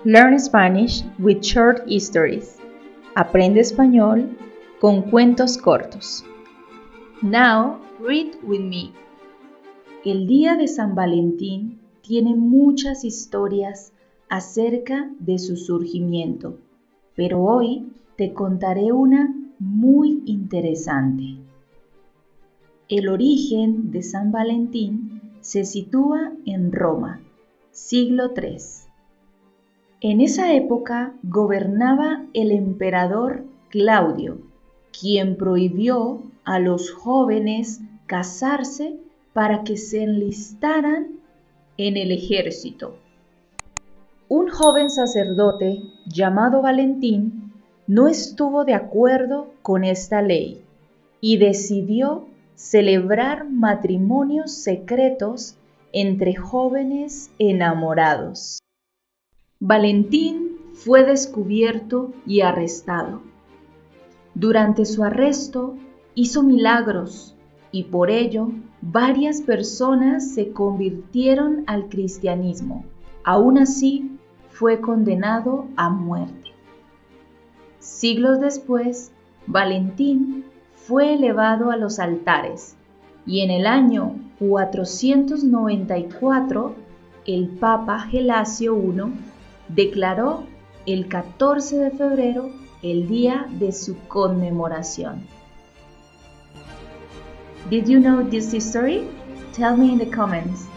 Learn Spanish with short stories. Aprende español con cuentos cortos. Now, read with me. El día de San Valentín tiene muchas historias acerca de su surgimiento, pero hoy te contaré una muy interesante. El origen de San Valentín se sitúa en Roma, siglo III. En esa época gobernaba el emperador Claudio, quien prohibió a los jóvenes casarse para que se enlistaran en el ejército. Un joven sacerdote llamado Valentín no estuvo de acuerdo con esta ley y decidió celebrar matrimonios secretos entre jóvenes enamorados. Valentín fue descubierto y arrestado. Durante su arresto hizo milagros y por ello varias personas se convirtieron al cristianismo. Aún así, fue condenado a muerte. Siglos después, Valentín fue elevado a los altares y en el año 494 el Papa Gelasio I declaró el 14 de febrero el día de su conmemoración. Did you know this history? Tell me in the comments.